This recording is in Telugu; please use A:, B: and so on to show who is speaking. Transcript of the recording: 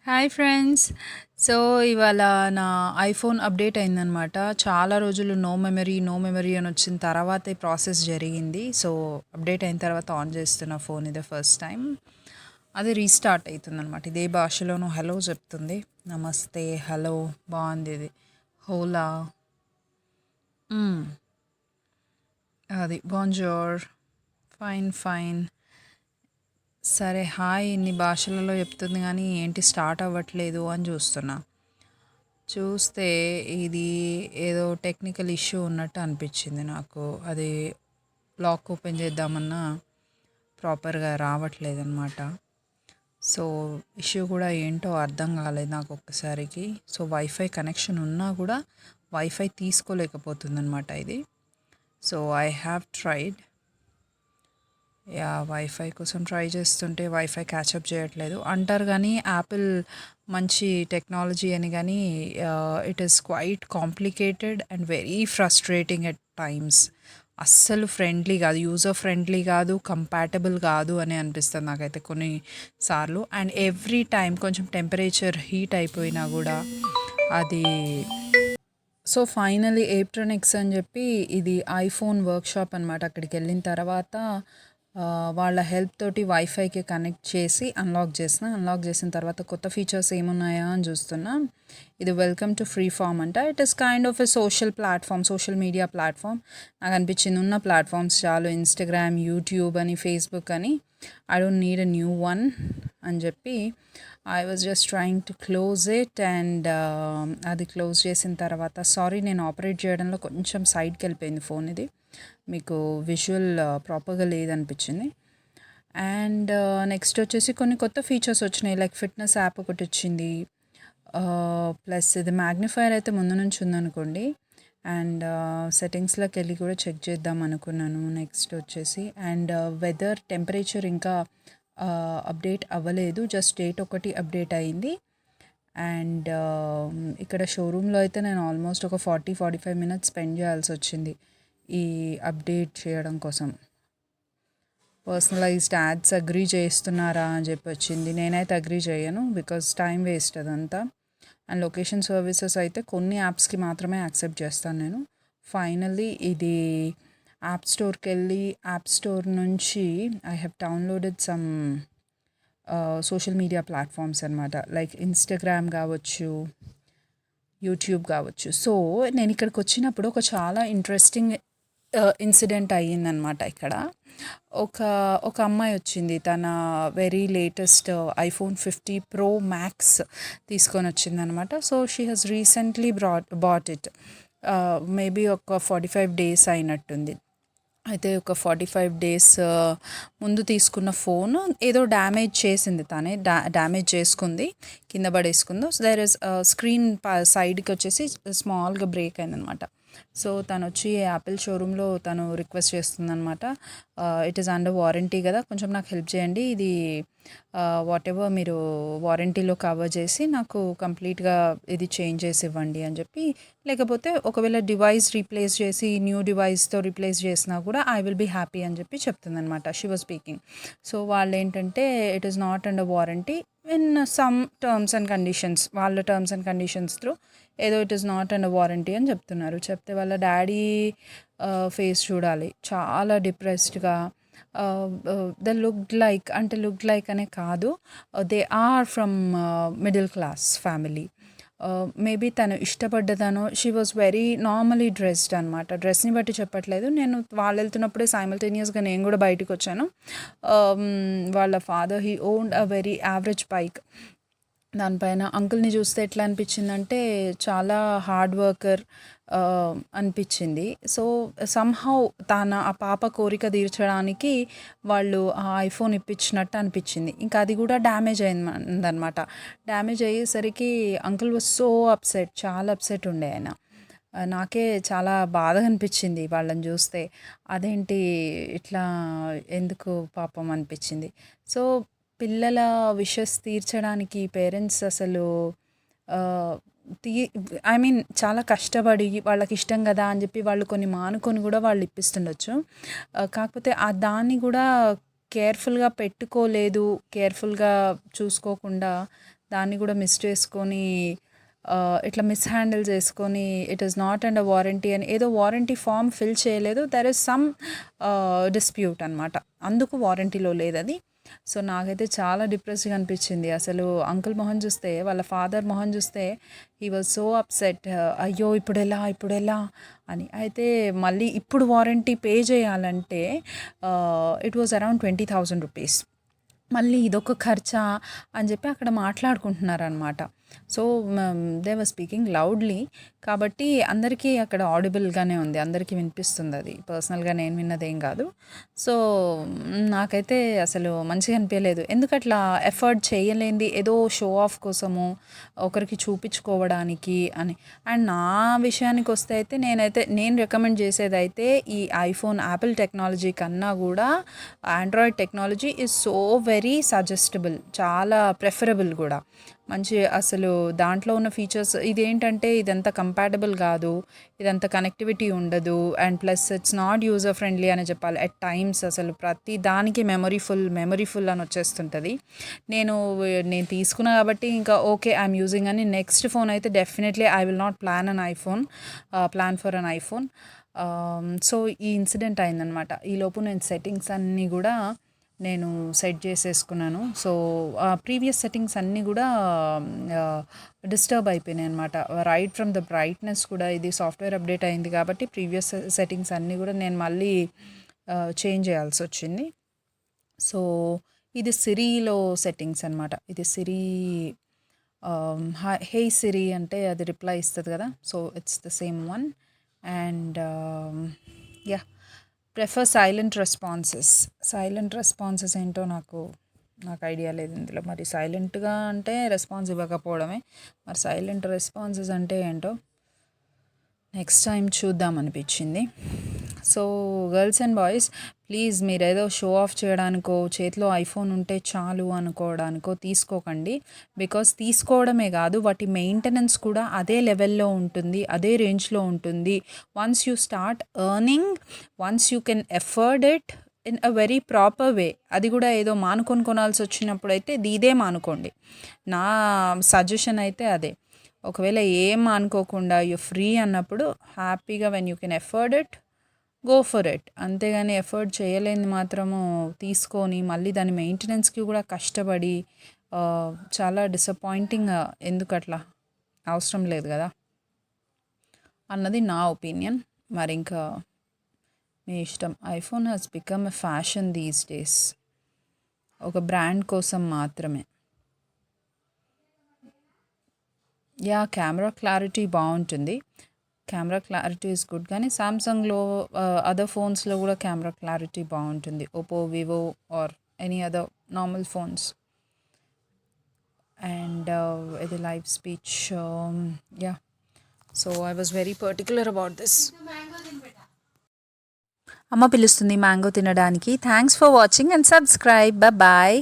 A: Hi friends. సో, ఇవాళ నా ఐఫోన్ అప్డేట్ అయిందనమాట. చాలా రోజులు నో మెమరీ అని వచ్చిన తర్వాతే ప్రాసెస్ జరిగింది. సో, అప్డేట్ అయిన తర్వాత ఆన్ చేస్తున్న ఫోన్ ఇదే ఫస్ట్ టైం. అది రీస్టార్ట్ అవుతుందనమాట. ఇదే భాషలోనూ హలో చెప్తుంది. నమస్తే, హలో బాగుంది ఇది. హోలా, అది బోంజోర్, ఫైన్ ఫైన్. సరే హాయ్ ఇన్ని భాషలలో చెప్తుంది కానీ ఏంటి స్టార్ట్ అవ్వట్లేదు అని చూస్తున్నా. చూస్తే ఇది ఏదో టెక్నికల్ ఇష్యూ ఉన్నట్టు అనిపించింది నాకు. అది లాక్ ఓపెన్ చేద్దామన్నా ప్రాపర్గా రావట్లేదన్నమాట. సో ఇష్యూ కూడా ఏంటో అర్థం కాలేదు నాకు ఒక్కసారికి. సో వైఫై కనెక్షన్ ఉన్నా కూడా వైఫై తీసుకోలేకపోతుందన్నమాట ఇది. So I have tried. Wifi కోసం ట్రై చేస్తుంటే వైఫై క్యాచప్ చేయట్లేదు అంటారు కానీ యాపిల్ మంచి టెక్నాలజీ అని కానీ it is quite complicated and very frustrating at times. అస్సలు ఫ్రెండ్లీ కాదు, యూజర్ ఫ్రెండ్లీ కాదు, కంపాటబుల్ కాదు అని అనిపిస్తుంది నాకైతే కొన్నిసార్లు. అండ్ ఎవ్రీ టైం కొంచెం టెంపరేచర్ హీట్ అయిపోయినా కూడా అది. సో ఫైనలీ ఏప్ట్రానిక్స్ అని చెప్పి ఇది ఐఫోన్ వర్క్షాప్ అనమాట. అక్కడికి వెళ్ళిన తర్వాత వాళ్ళ హెల్ప్ తోటి వైఫైకి కనెక్ట్ చేసి అన్లాక్ చేసిన తర్వాత కొత్త ఫీచర్స్ ఏమున్నాయా అని చూస్తున్నా. ఇది వెల్కమ్ టు ఫ్రీ ఫామ్ అంట. It is kind of a social media platform. నాకు అనిపించింది ఉన్న ప్లాట్ఫామ్స్ చాలు, ఇన్స్టాగ్రామ్, యూట్యూబ్ అని, ఫేస్బుక్ అని. I don't need a new one అని చెప్పి I was just trying to close it. And అది క్లోజ్ చేసిన తర్వాత సారీ నేను ఆపరేట్ చేయడంలో కొంచెం సైడ్కి వెళ్ళిపోయింది ఫోన్. ఇది మీకు విజువల్ ప్రాపర్గా లేదనిపించింది. అండ్ నెక్స్ట్ వచ్చేసి కొన్ని కొత్త ఫీచర్స్ వచ్చినాయి. లైక్ ఫిట్నెస్ యాప్ ఒకటి వచ్చింది. ప్లస్ ఇది మ్యాగ్నిఫైయర్ అయితే ముందు నుంచి ఉందనుకోండి. అండ్ సెట్టింగ్స్లోకి వెళ్ళి కూడా చెక్ చేద్దాం అనుకున్నాను. నెక్స్ట్ వచ్చేసి అండ్ వెదర్ టెంపరేచర్ ఇంకా అప్డేట్ అవ్వలేదు, జస్ట్ డేట్ ఒకటి అప్డేట్ అయింది. అండ్ ఇక్కడ షోరూంలో అయితే నేను ఆల్మోస్ట్ ఒక 45 మినిట్స్ స్పెండ్ చేయాల్సి వచ్చింది ఈ అప్డేట్ చేయడం కోసం. పర్సనలైజ్డ్ యాడ్స్ అగ్రీ చేస్తున్నారా అని చెప్పి వచ్చింది. నేనైతే అగ్రీ చేయను, బికాజ్ టైం వేస్ట్ అదంతా. అండ్ లొకేషన్ సర్వీసెస్ అయితే కొన్ని యాప్స్కి మాత్రమే యాక్సెప్ట్ చేస్తాను నేను. ఫైనల్లీ ఇది యాప్ స్టోర్కి వెళ్ళి యాప్ స్టోర్ నుంచి I have downloaded some social media platforms అనమాట. లైక్ ఇన్స్టాగ్రామ్ కావచ్చు, యూట్యూబ్ కావచ్చు. సో నేను ఇక్కడికి వచ్చినప్పుడు ఒక చాలా ఇంట్రెస్టింగ్ ఇన్సిడెంట్ అయ్యిందనమాట. ఇక్కడ ఒక అమ్మాయి వచ్చింది. తన very latest iPhone 50 Pro Max తీసుకొని వచ్చిందనమాట. So she has recently bought it. Maybe ఒక 45 days అయినట్టుంది. అయితే ఒక 45 days ముందు తీసుకున్న ఫోన్ ఏదో డ్యామేజ్ చేసింది, తనే డ్యామేజ్ చేసుకుంది, కింద పడేసుకుందో. సో దేర్ ఇస్ స్క్రీన్ సైడ్కి వచ్చేసి స్మాల్గా బ్రేక్ అయిందనమాట. సో తను వచ్చి యాపిల్ షోరూంలో తను రిక్వెస్ట్ చేస్తుందనమాట. ఇట్ ఈస్ అండర్ వారంటీ కదా, కొంచెం నాకు హెల్ప్ చేయండి, ఇది వాట్ ఎవర్ మీరు వారంటీలో కవర్ చేసి నాకు కంప్లీట్గా ఇది చేంజ్ చేసి ఇవ్వండి అని చెప్పి. లేకపోతే ఒకవేళ డివైస్ రీప్లేస్ చేసి న్యూ డివైస్తో రీప్లేస్ చేసినా కూడా ఐ విల్ బీ హ్యాపీ అని చెప్పి చెప్తుందనమాట. She was speaking. సో వాళ్ళు ఏంటంటే it is not under warranty in some terms and conditions, వాళ్ళ టర్మ్స్ అండ్ కండిషన్స్ త్రూ ఏదో it is not under warranty అని చెప్తున్నారు. చెప్తే వాళ్ళ డాడీ ఫేస్ చూడాలి, చాలా డిప్రెస్డ్గా. ద లుక్డ్ లైక్ అనే కాదు, they are from middle class family. Maybe తను ఇష్టపడ్డదానో, she was very normally dressed అనమాట. డ్రెస్ని బట్టి చెప్పట్లేదు నేను. వాళ్ళు వెళ్తున్నప్పుడే సైమల్టేనియస్గా నేను కూడా బయటకు వచ్చాను. వాళ్ళ father he owned a very average bike. దానిపైన అంకుల్ని చూస్తే ఎట్లా అనిపించిందంటే చాలా హార్డ్ వర్కర్ అనిపించింది. సో సమ్హౌ ఆ పాప కోరిక తీర్చడానికి వాళ్ళు ఆ ఐఫోన్ ఇప్పించినట్టు అనిపించింది. ఇంకా అది కూడా డ్యామేజ్ అయిందనమాట. డ్యామేజ్ అయ్యేసరికి అంకుల్ వాజ్ సో అప్సెట్, చాలా అప్సెట్ ఉండే ఆయన. నాకే చాలా బాధగా అనిపించింది వాళ్ళని చూస్తే. అదేంటి ఇట్లా ఎందుకు పాపం అనిపించింది. సో పిల్లల విషెస్ తీర్చడానికి పేరెంట్స్ అసలు తీ ఐ మీన్ చాలా కష్టపడి వాళ్ళకి ఇష్టం కదా అని చెప్పి వాళ్ళు కొన్ని మానుకొని కూడా వాళ్ళు ఇప్పిస్తుండొచ్చు. కాకపోతే దాన్ని కూడా కేర్ఫుల్గా పెట్టుకోలేదు, కేర్ఫుల్గా చూసుకోకుండా దాన్ని కూడా మిస్ చేసుకొని ఇట్లా మిస్‌హ్యాండిల్ చేసుకొని it is not under warranty అని ఏదో వారంటీ ఫార్మ్ ఫిల్ చేయలేదు. దేర్ ఈస్ సమ్ డిస్ప్యూట్ అనమాట. అందుకు వారంటీలో లేదది. సో, నాకైతే చాలా డిప్రెస్డ్‌గా అనిపించింది. అసలు అంకుల్ మొహం చూస్తే, వాళ్ళ ఫాదర్ మొహం చూస్తే హీ వాజ్ సో అప్సెట్. అయ్యో! ఇప్పుడెలా అని. అయితే మళ్ళీ ఇప్పుడు వారంటీ పే చేయాలంటే ఇట్ వాజ్ అరౌండ్ 20,000 రూపీస్. మళ్ళీ ఇదొక ఖర్చా అని చెప్పి అక్కడ మాట్లాడుకుంటున్నారనమాట. So, they were speaking loudly. కాబట్టి అందరికీ అక్కడ ఆడిబుల్‌గానే ఉంది. అందరికీ వినిపిస్తుందది. పర్సనల్‌గా నేను విన్నదేం కాదు. సో, నాకైతే అసలు మంచిగా అనిపియలేదు. ఎందుకట్లా ఎఫర్ట్ చేయలేనిది ఏదో షో ఆఫ్ కోసము, ఒకరికి చూపించుకోవడానికి అని. అండ్ నా విషయానికొస్తే అయితే నేను రికమెండ్ చేసేదైతే ఈ ఐఫోన్, యాపిల్ టెక్నాలజీ కన్నా కూడా Android technology is so very suggestible. చాలా ప్రిఫరబుల్ కూడా. మంచి అసలు దాంట్లో ఉన్న ఫీచర్స్ ఇదేంటంటే ఇదంతా కంపాటబుల్ కాదు, ఇదంతా కనెక్టివిటీ ఉండదు, and plus it's not user friendly అని చెప్పాలి. అట్ టైమ్స్ అసలు ప్రతి దానికి మెమరీ ఫుల్ అని వచ్చేస్తుంటుంది. నేను తీసుకున్నా కాబట్టి ఇంకా ఓకే ఐఎమ్ యూజింగ్ అని. నెక్స్ట్ ఫోన్ అయితే definitely I will not plan for an iPhone. So, ఈ ఇన్సిడెంట్ అయిందనమాట. ఈలోపు నేను సెట్టింగ్స్ అన్నీ కూడా నేను సెట్ చేసేసుకున్నాను. సో, ప్రీవియస్ సెట్టింగ్స్ అన్నీ కూడా డిస్టర్బ్ అయిపోయినాయి అనమాట. రైట్ ఫ్రమ్ ద బ్రైట్నెస్ కూడా ఇది సాఫ్ట్వేర్ అప్డేట్ అయింది కాబట్టి ప్రీవియస్ సెట్టింగ్స్ అన్నీ కూడా నేను మళ్ళీ చేంజ్ చేయాల్సి వచ్చింది. సో, ఇది సిరీలో సెట్టింగ్స్ అనమాట. ఇది సిరీ హే సిరీ అంటే అది రిప్లై ఇస్తుంది కదా. So, it's the same one. And yeah, prefer silent responses ఏంటో నాకు ఐడియా లేదు ఇందులో. మరి సైలెంట్గా అంటే రెస్పాన్స్ ఇవ్వకపోవడమే, మరి సైలెంట్ రెస్పాన్సెస్ అంటే ఏంటో నెక్స్ట్ టైం చూద్దాం అనిపించింది. So, girls and boys, please మీరేదో షో ఆఫ్ చేయడానికో, చేతిలో ఐఫోన్ ఉంటే చాలు అనుకోవడానికో తీసుకోకండి. బికాస్ తీసుకోవడమే కాదు, వాటి మెయింటెనెన్స్ కూడా అదే లెవెల్లో ఉంటుంది, అదే రేంజ్లో ఉంటుంది. Once you start earning, once you can afford it in a very proper way, అది కూడా ఏదో కొనాల్సి వచ్చినప్పుడు అయితే ఇదే మానుకోండి. నా సజెషన్ అయితే అదే. ఒకవేళ ఏం అనుకోకుండా యూ ఫ్రీ అన్నప్పుడు హ్యాపీగా when you can afford it, go for it. అంతేగాని ఎఫర్ట్ చేయలేని మాత్రము తీసుకొని మళ్ళీ దాని మెయింటెనెన్స్కి కూడా కష్టపడి చాలా డిసప్పాయింటింగ్. ఎందుకట్లా? అవసరం లేదు కదా అన్నది నా ఒపీనియన్. మరి ఇంకా మీ ఇష్టం. IPhone has become a fashion these days, ఒక బ్రాండ్ కోసం మాత్రమే. యా, కెమెరా క్లారిటీ బాగుంటుంది, కెమెరా క్లారిటీ ఇస్ గుడ్. కానీ సామ్సంగ్లో అదర్ ఫోన్స్లో కూడా కెమెరా క్లారిటీ బాగుంటుంది, Oppo, Vivo or any other normal phones. And ఇది live speech. Yeah, so I was very particular about this. అమ్మ పిలుస్తుంది మ్యాంగో తినడానికి. Thanks for watching and subscribe. Bye.